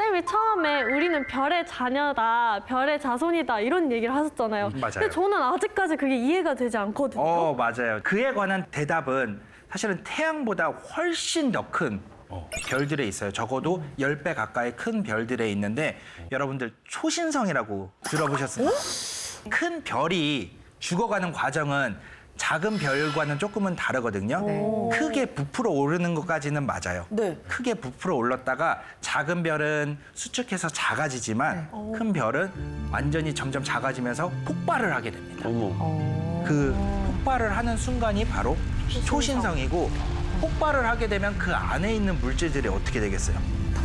쌤이 처음에 우리는 별의 자녀다, 별의 자손이다 이런 얘기를 하셨잖아요. 맞아요. 근데 저는 아직까지 그게 이해가 되지 않거든요. 맞아요. 그에 관한 대답은 사실은 태양보다 훨씬 더 큰 별들에 있어요. 적어도 10배 가까이 큰 별들에 있는데 여러분들 초신성이라고 들어보셨습니까? 큰 별이 죽어가는 과정은 작은 별과는 조금은 다르거든요. 크게 부풀어 오르는 것까지는 맞아요. 네. 크게 부풀어 올랐다가 작은 별은 수축해서 작아지지만 큰 별은 완전히 점점 작아지면서 폭발을 하게 됩니다. 그 폭발을 하는 순간이 바로 초신성이고 폭발을 하게 되면 그 안에 있는 물질들이 어떻게 되겠어요?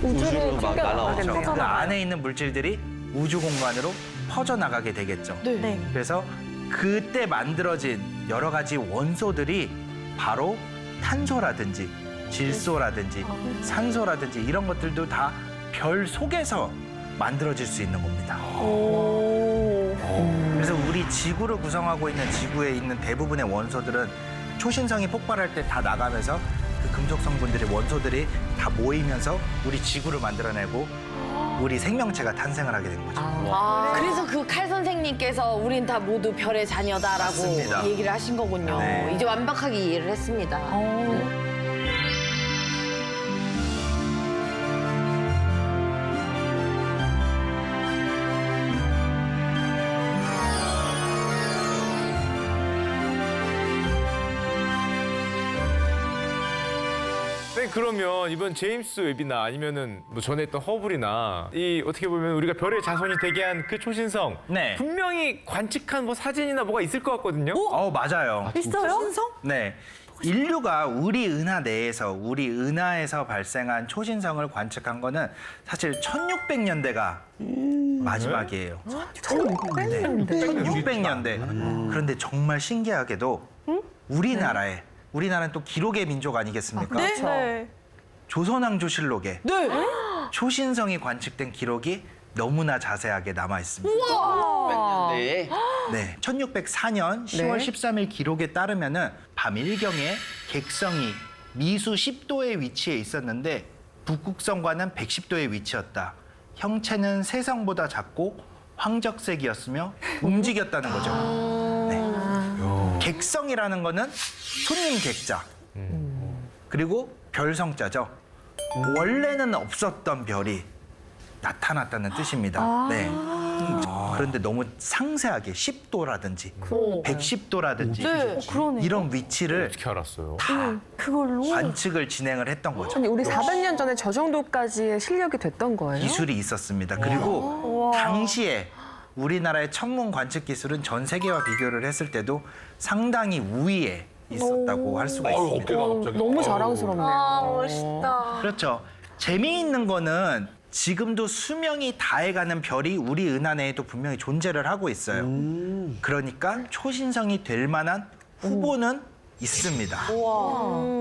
우주로 막 날아오죠. 그 안에 있는 물질들이 우주 공간으로 퍼져나가게 되겠죠. 네. 그래서 그때 만들어진 여러 가지 원소들이 바로 탄소라든지 질소라든지 산소라든지 이런 것들도 다 별 속에서 만들어질 수 있는 겁니다. 그래서 우리 지구를 구성하고 있는 지구에 있는 대부분의 원소들은 초신성이 폭발할 때 다 나가면서 그 금속 성분들이 원소들이 다 모이면서 우리 지구를 만들어내고 우리 생명체가 탄생을 하게 된 거죠. 그래서 그 칼 선생님께서 우린 다 모두 별의 자녀다라고 맞습니다. 얘기를 하신 거군요. 네. 이제 완벽하게 이해를 했습니다. 네, 그러면 이번 제임스 웹이나 아니면은 뭐 전에 했던 허블이나 이 어떻게 보면 우리가 별의 자손이 되게 한 그 초신성 네. 분명히 관측한 뭐 사진이나 뭐가 있을 것 같거든요. 맞아요. 있어요? 네. 인류가 우리 은하 내에서 우리 은하에서 발생한 초신성을 관측한 거는 사실 1600년대가 마지막이에요. 1600년대. 그런데 정말 신기하게도 우리나라는 또 기록의 민족 아니겠습니까? 네. 조선왕조실록에 네. 초신성이 관측된 기록이 너무나 자세하게 남아 있습니다. 네. 네, 1604년 10월 13일 기록에 따르면은 밤 1경에 객성이 미수 10도의 위치에 있었는데 북극성과는 110도의 위치였다. 형체는 세성보다 작고 황적색이었으며 움직였다는 거죠. 네. 객성이라는 거는 손님 객자. 그리고 별성자죠. 원래는 없었던 별이 나타났다는 뜻입니다. 네. 그런데 너무 상세하게 10도라든지 110도라든지 그러네요. 이런 위치를 어떻게 알았어요? 다 그걸로? 관측을 진행을 했던 거죠. 아니, 우리 400년 전에 저 정도까지의 실력이 됐던 거예요? 기술이 있었습니다. 그리고 당시에 우리나라의 천문 관측 기술은 전 세계와 비교를 했을 때도 상당히 우위에 있었다고 할 수가 있습니다. 너무 자랑스럽네요. 멋있다. 그렇죠. 재미있는 거는 지금도 수명이 다해가는 별이 우리 은하 내에도 분명히 존재를 하고 있어요. 그러니까 초신성이 될 만한 후보는 있습니다.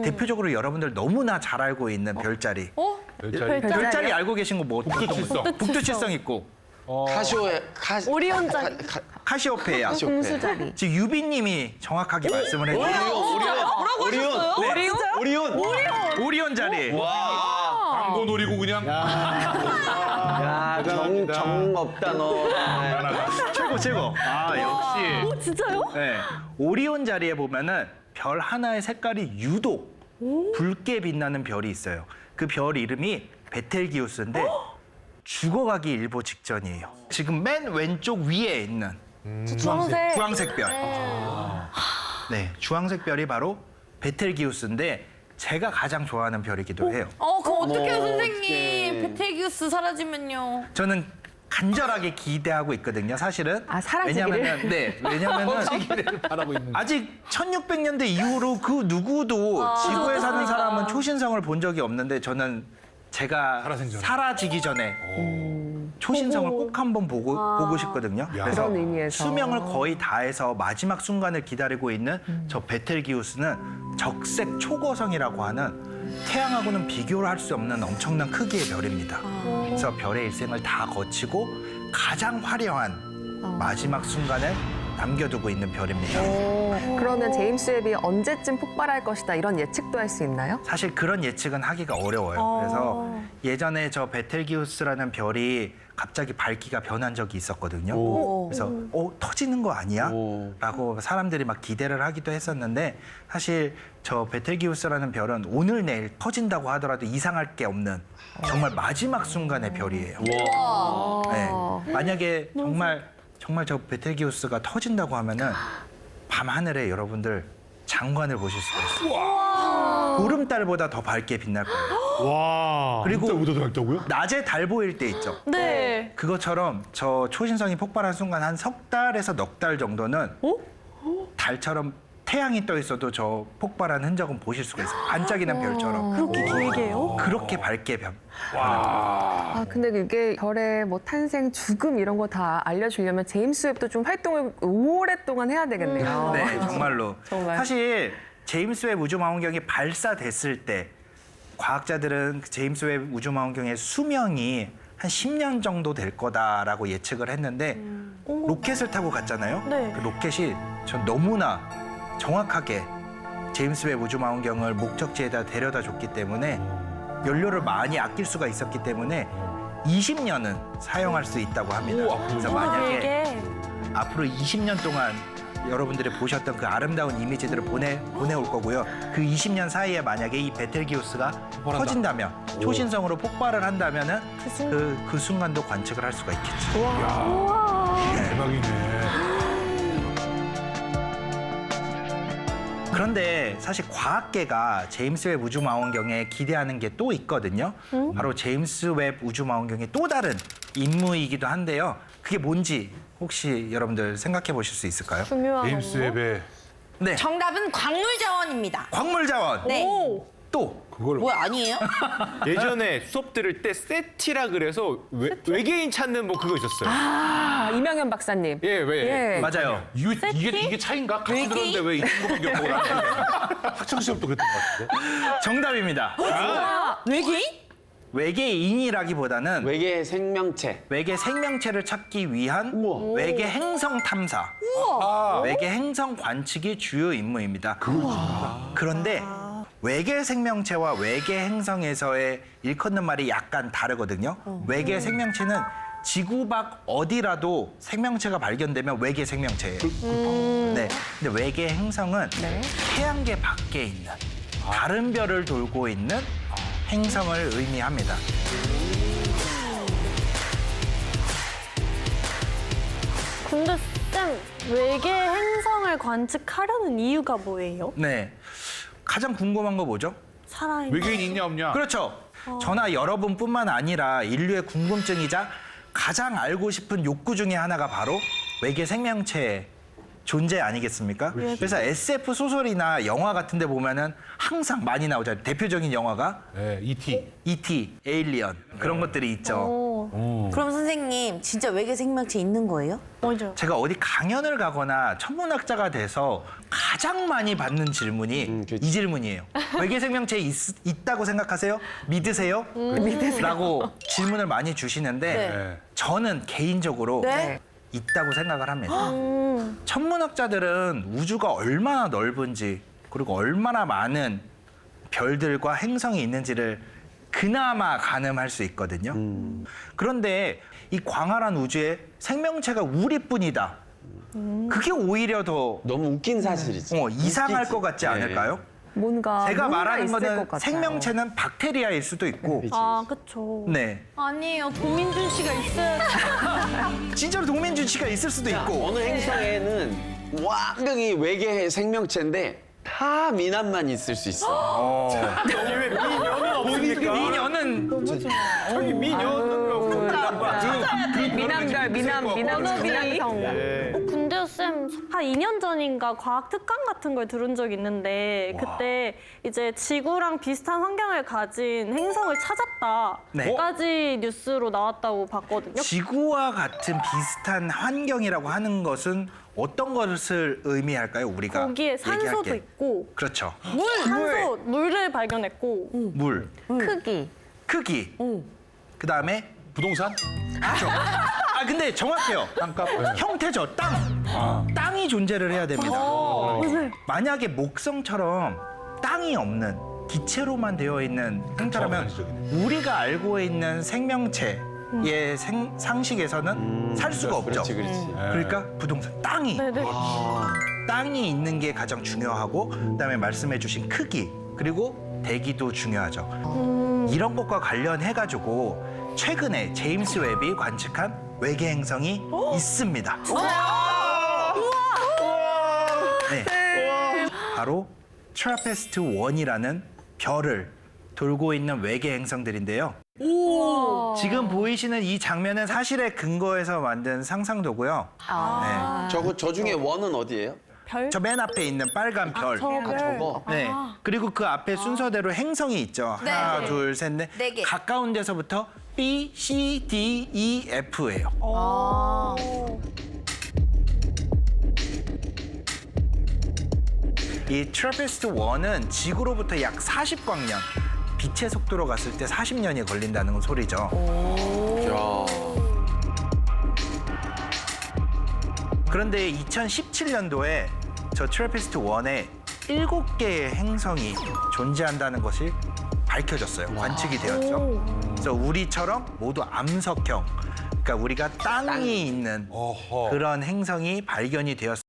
대표적으로 여러분들 너무나 잘 알고 있는 별자리. 별자리 알고 계신 거 뭐? 북두칠성 있고 오리온자리. 카시오페야. 금수자리. 지금 유비님이 정확하게 말씀을 해주세요. 오리온 자리. 광고 노리고 그냥 야, 정 없다 너. 최고. 역시. 진짜요? 네. 오리온 자리에 보면은 별 하나의 색깔이 유독 붉게 빛나는 별이 있어요. 그 별 이름이 베텔기우스인데 죽어가기 일보 직전이에요. 지금 맨 왼쪽 위에 있는 주황색 별. 네, 주황색 별이 바로 베텔기우스인데 제가 가장 좋아하는 별이기도 해요. 그럼 어떡해요, 선생님. 베텔기우스 사라지면요. 저는 간절하게 기대하고 있거든요, 사실은. 사라지기를? 왜냐면은 바라고 있는. 아직 1600년대 이후로 그 누구도 지구에 사는 사람은 초신성을 본 적이 없는데 저는 제가 살아생전에. 사라지기 전에 초신성을 꼭 한번 보고 싶거든요. 그래서 그런 의미에서. 수명을 거의 다해서 마지막 순간을 기다리고 있는 저 베텔기우스는 적색 초거성이라고 하는 태양하고는 비교를 할 수 없는 엄청난 크기의 별입니다. 그래서 별의 일생을 다 거치고 가장 화려한 마지막 순간을 남겨두고 있는 별입니다. 그러면 제임스 웹이 언제쯤 폭발할 것이다 이런 예측도 할 수 있나요? 사실 그런 예측은 하기가 어려워요. 그래서 예전에 저 베텔기우스라는 별이 갑자기 밝기가 변한 적이 있었거든요. 그래서 터지는 거 아니야? 오. 라고 사람들이 막 기대를 하기도 했었는데 사실 저 베텔기우스라는 별은 오늘 내일 터진다고 하더라도 이상할 게 없는 정말 마지막 순간의 별이에요. 네. 만약에 정말 저 베텔기우스가 터진다고 하면은 밤 하늘에 여러분들 장관을 보실 수가 있어요. 보름달보다 더 밝게 빛날 거예요. 와. 그리고 진짜 우도 밝다고요? 낮에 달 보일 때 있죠. 네. 그것처럼 저 초신성이 폭발한 순간 한 석 달에서 넉 달 정도는 달처럼 태양이 떠 있어도 저 폭발한 흔적은 보실 수가 있어요. 반짝이는 별처럼. 그렇게 길게요? 그렇게 밝게 변. 아 근데 이게 별의 뭐 탄생, 죽음 이런 거 다 알려주려면 제임스 웹도 좀 활동을 오랫동안 해야 되겠네요. 네, 정말로. 정말. 사실 제임스 웹 우주망원경이 발사됐을 때 과학자들은 그 제임스 웹 우주망원경의 수명이 한 10년 정도 될 거다라고 예측을 했는데 로켓을 타고 갔잖아요. 네. 그 로켓이 전 너무나 정확하게 제임스 웹 우주망원경을 목적지에다 데려다 줬기 때문에 연료를 많이 아낄 수가 있었기 때문에 20년은 사용할 수 있다고 합니다. 그래서 만약에 이게 앞으로 20년 동안 여러분들이 보셨던 그 아름다운 이미지들을 보내올 거고요. 그 20년 사이에 만약에 이 베텔기우스가 터진다면, 초신성으로 폭발을 한다면은 그 순간도 관측을 할 수가 있겠죠. 대박이네. 그런데 사실 과학계가 제임스 웹 우주망원경에 기대하는 게 또 있거든요. 바로 제임스 웹 우주망원경의 또 다른 임무이기도 한데요. 그게 뭔지 혹시 여러분들 생각해 보실 수 있을까요? 중요한 제임스 웹의 네, 정답은 광물 자원입니다. 광물 자원. 네. 또 그걸 뭐 아니에요? 예전에 수업 들을 때 세티라 그래서 외계인 찾는 뭐 그거 있었어요. 아 이명현 박사님. 예, 왜? 예. 맞아요. 이게 차인가? 같이 들었는데 왜 이 친구만 기억하고 나왔는데? 학창 시절부터 그랬던 것 같은데. 정답입니다. 외계인? 외계인이라기보다는 외계 생명체. 외계 생명체를 찾기 위한 우와. 외계 행성 탐사, 외계 행성 관측이 주요 임무입니다. 그런데 외계 생명체와 외계 행성에서의 일컫는 말이 약간 다르거든요. 외계 생명체는 지구 밖 어디라도 생명체가 발견되면 외계 생명체예요. 네. 근데 외계 행성은 태양계 밖에 있는 다른 별을 돌고 있는 행성을 의미합니다. 근데 쌤, 외계 행성을 관측하려는 이유가 뭐예요? 네. 가장 궁금한 거 뭐죠? 살아있는. 외계인 있냐 없냐? 그렇죠. 저나 여러분뿐만 아니라 인류의 궁금증이자 가장 알고 싶은 욕구 중에 하나가 바로 외계 생명체의 존재 아니겠습니까? 그래서 SF 소설이나 영화 같은 데 보면은 항상 많이 나오잖아요. 대표적인 영화가 네, E.T. E.T., 에일리언 그런 것들이 있죠. 그럼 선생님 진짜 외계 생명체 있는 거예요? 뭐죠? 제가 어디 강연을 가거나 천문학자가 돼서 가장 많이 받는 질문이 그치. 이 질문이에요. 외계 생명체 있다고 생각하세요? 믿으세요? 라고 질문을 많이 주시는데 네. 저는 개인적으로 네. 있다고 생각을 합니다. 천문학자들은 우주가 얼마나 넓은지 그리고 얼마나 많은 별들과 행성이 있는지를 그나마 가늠할 수 있거든요. 그런데 이 광활한 우주에 생명체가 우리뿐이다. 그게 오히려 더 너무 웃긴 사실이지. 이상할 웃기지. 것 같지 않을까요? 뭔가 제가 뭔가 말하는 있을 거는 것 같아요. 생명체는 박테리아일 수도 있고 아, 그쵸. 네, 아니에요. 도민준 씨가 있어야지. 진짜로 동민준 씨가 있을 수도 있고 어느 행성에는 완전히 외계 생명체인데 다 미남만 있을 수 있어. 여기 왜 미녀는 없습니까? 미녀는 저기 미녀는 미남별 미남성. 근데 쌤, 한 2년 전인가 과학 특강 같은 걸 들은 적이 있는데 그때 이제 지구랑 비슷한 환경을 가진 행성을 네. 찾았다까지 뉴스로 나왔다고 봤거든요. 지구와 같은 비슷한 환경이라고 하는 어떤 것을 의미할까요? 우리가 거기에 산소도 얘기할게. 있고 그렇죠. 물을 발견했고 물, 크기, 그 다음에 부동산? 근데 정확해요. 땅값? 형태죠. 땅이 땅이 존재를 해야 됩니다. 만약에 목성처럼 땅이 없는 기체로만 되어 있는 형태라면 합리적이네. 우리가 알고 있는 생명체의 상식에서는 살 수가 없죠. 그렇지, 그렇지. 그러니까 부동산 땅이 네네. 땅이 있는 게 가장 중요하고 그다음에 말씀해주신 크기 그리고 대기도 중요하죠. 이런 것과 관련해 가지고 최근에 제임스 웹이 관측한 외계 행성이 있습니다. 네, 바로 트라피스트 1이라는 별을 돌고 있는 외계 행성들인데요. 지금 보이시는 이 장면은 사실에 근거해서 만든 상상도고요. 저 중에 원은 어디예요? 별? 저 맨 앞에 있는 빨간 별. 저거. 네. 그리고 그 앞에 순서대로 행성이 있죠. 하나, 둘, 셋, 넷. 네 개. 가까운 데서부터 B, C, D, E, F예요. 이 트라피스트 1은 지구로부터 약 40광년, 빛의 속도로 갔을 때 40년이 걸린다는 소리죠. 야. 그런데 2017년도에 저 트라피스트 1에 7개의 행성이 존재한다는 것이 밝혀졌어요. 관측이 되었죠. 그래서 우리처럼 모두 암석형, 그러니까 우리가 땅이 있는 어허. 그런 행성이 발견이 되었습니다.